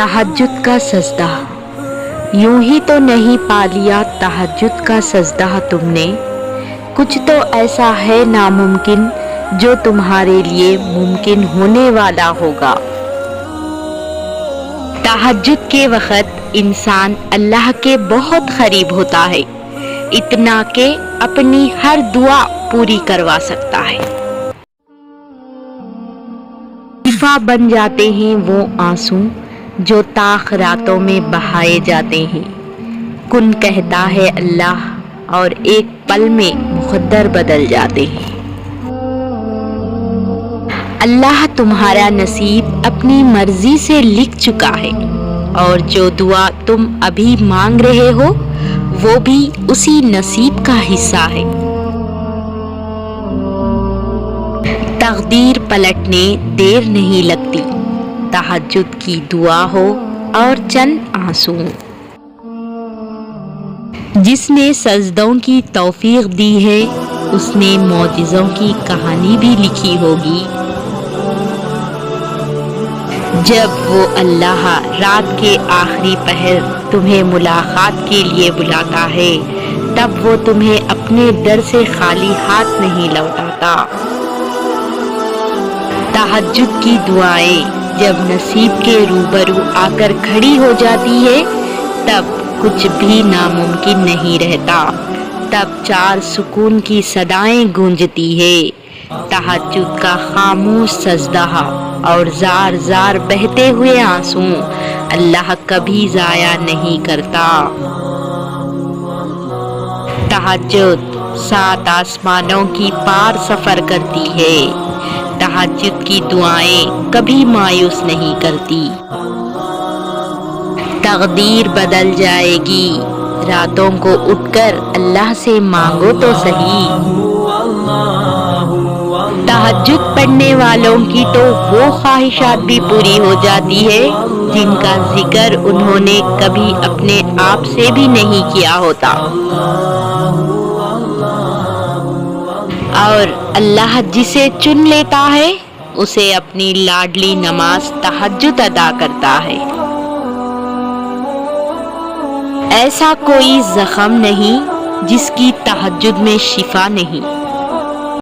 تہجد کا سجدہ۔ یوں ہی تو نہیں پا لیا تہجد کا سجدہ تم نے، کچھ تو ایسا ہے ناممکن جو تمہارے لیے ممکن ہونے والا ہوگا۔ تہجد کے وقت انسان اللہ کے بہت قریب ہوتا ہے، اتنا کہ اپنی ہر دعا پوری کروا سکتا ہے۔ شفا بن جاتے ہیں وہ آنسو جو تاخ راتوں میں بہائے جاتے ہیں۔ کن کہتا ہے اللہ اور ایک پل میں مقدر بدل جاتے ہیں۔ اللہ تمہارا نصیب اپنی مرضی سے لکھ چکا ہے، اور جو دعا تم ابھی مانگ رہے ہو وہ بھی اسی نصیب کا حصہ ہے۔ تقدیر پلٹنے دیر نہیں لگتی، تہجد کی دعا ہو اور چند آنسو۔ جس نے سجدوں کی توفیق دی ہے اس نے معجزوں کی کہانی بھی لکھی ہوگی۔ جب وہ اللہ رات کے آخری پہر تمہیں ملاقات کے لیے بلاتا ہے تب وہ تمہیں اپنے در سے خالی ہاتھ نہیں لوٹاتا۔ تہجد کی دعائیں جب نصیب کے روبرو آ کر کھڑی ہو جاتی ہے تب کچھ بھی ناممکن نہیں رہتا، تب چار سکون کی صدائیں گونجتی ہے۔ تہجد کا خاموش سجدہ اور زار زار بہتے ہوئے آنسو اللہ کبھی ضائع نہیں کرتا۔ تہجد 7 آسمانوں کی پار سفر کرتی ہے، تہجد کی دعائیں کبھی مایوس نہیں کرتی۔ تقدیر بدل جائے گی، راتوں کو اٹھ کر اللہ سے مانگو تو صحیح۔ تہجد پڑھنے والوں کی تو وہ خواہشات بھی پوری ہو جاتی ہے جن کا ذکر انہوں نے کبھی اپنے آپ سے بھی نہیں کیا ہوتا، اور اللہ جسے چن لیتا ہے اسے اپنی لاڈلی نماز تہجد ادا کرتا ہے۔ ایسا کوئی زخم نہیں جس کی تہجد میں شفا نہیں۔